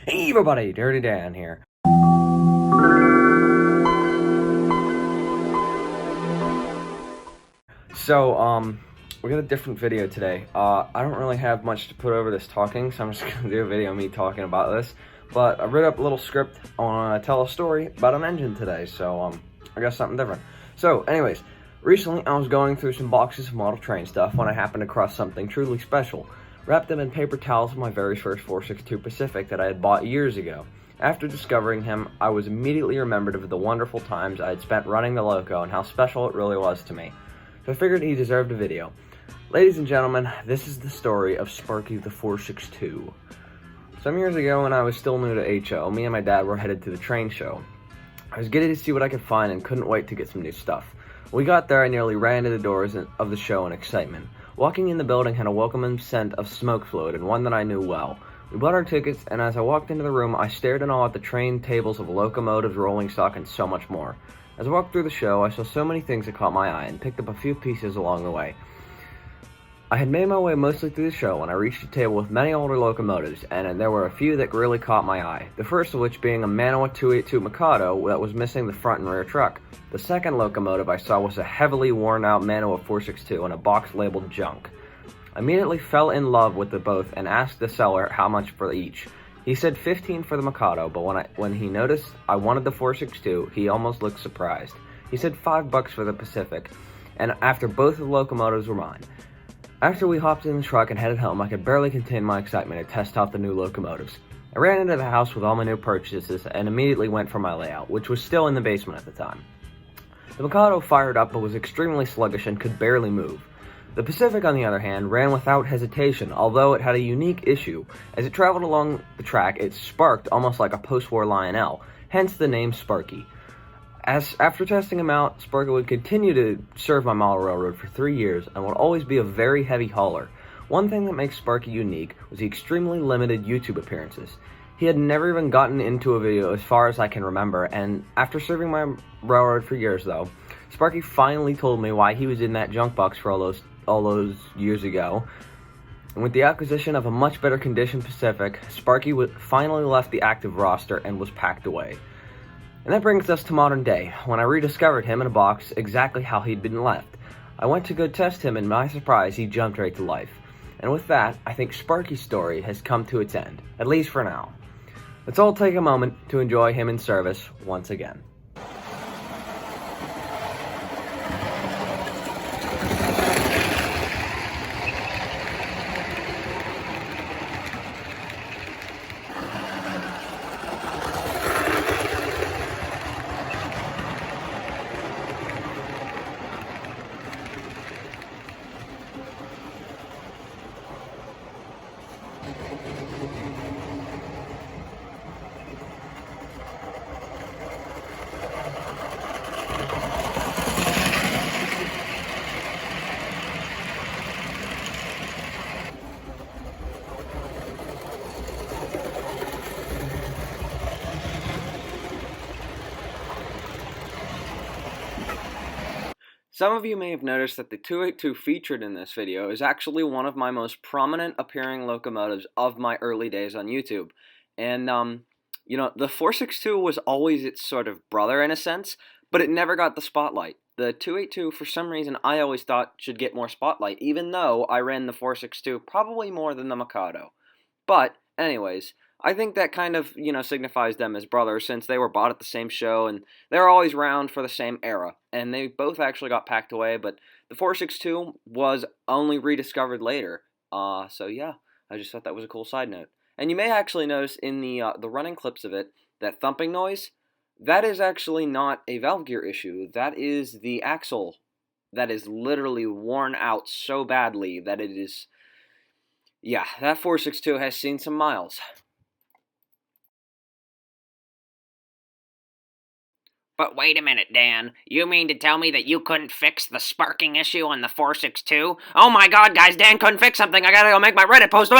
Hey everybody, Dirty Dan here. So, we got a different video today. I don't really have much to put over this talking, so I'm just gonna do a video of me talking about this. But I read up a little script. I wanna tell a story about an engine today, so, I got something different. So, anyways, recently I was going through some boxes of model train stuff when I happened across something truly special. Wrapped them in paper towels of my very first 462 Pacific that I had bought years ago. After discovering him, I was immediately remembered of the wonderful times I had spent running the loco and how special it really was to me. So I figured he deserved a video. Ladies and gentlemen, this is the story of Sparky the 462. Some years ago when I was still new to HO, me and my dad were headed to the train show. I was giddy to see what I could find and couldn't wait to get some new stuff. When we got there, I nearly ran to the doors of the show in excitement. Walking in the building had a welcoming scent of smoke fluid, and one that I knew well. We bought our tickets, and as I walked into the room, I stared in awe at the train tables of locomotives, rolling stock, and so much more. As I walked through the show, I saw so many things that caught my eye, and picked up a few pieces along the way. I had made my way mostly through the show when I reached a table with many older locomotives, and there were a few that really caught my eye. The first of which being a Manoa 282 Mikado that was missing the front and rear truck. The second locomotive I saw was a heavily worn-out Manoa 462 in a box labeled junk. I immediately fell in love with the both and asked the seller how much for each. He said $15 for the Mikado, but when he noticed I wanted the 462, he almost looked surprised. He said $5 for the Pacific, and after both of the locomotives were mine. After we hopped in the truck and headed home, I could barely contain my excitement to test out the new locomotives. I ran into the house with all my new purchases and immediately went for my layout, which was still in the basement at the time. The Mikado fired up but was extremely sluggish and could barely move. The Pacific, on the other hand, ran without hesitation, although it had a unique issue. As it traveled along the track, it sparked almost like a post-war Lionel, hence the name Sparky. After testing him out, Sparky would continue to serve my model railroad for 3 years and would always be a very heavy hauler. One thing that makes Sparky unique was the extremely limited YouTube appearances. He had never even gotten into a video as far as I can remember, and after serving my railroad for years though, Sparky finally told me why he was in that junk box for all those years ago. And with the acquisition of a much better condition Pacific, Sparky finally left the active roster and was packed away. And that brings us to modern day, when I rediscovered him in a box exactly how he'd been left. I went to go test him, and my surprise, he jumped right to life. And with that, I think Sparky's story has come to its end, at least for now. Let's all take a moment to enjoy him in service once again. Some of you may have noticed that the 282 featured in this video is actually one of my most prominent appearing locomotives of my early days on YouTube. And, the 462 was always its sort of brother in a sense, but it never got the spotlight. The 282, for some reason, I always thought should get more spotlight, even though I ran the 462 probably more than the Mikado. But, anyways, I think that kind of, signifies them as brothers since they were bought at the same show and they were always around for the same era. And they both actually got packed away, but the 462 was only rediscovered later. So yeah, I just thought that was a cool side note. And you may actually notice in the running clips of it, that thumping noise, that is actually not a valve gear issue. That is the axle that is literally worn out so badly that it is... Yeah, that 462 has seen some miles. But wait a minute, Dan. You mean to tell me that you couldn't fix the sparking issue on the 462? Oh my god, guys, Dan couldn't fix something. I gotta go make my Reddit post.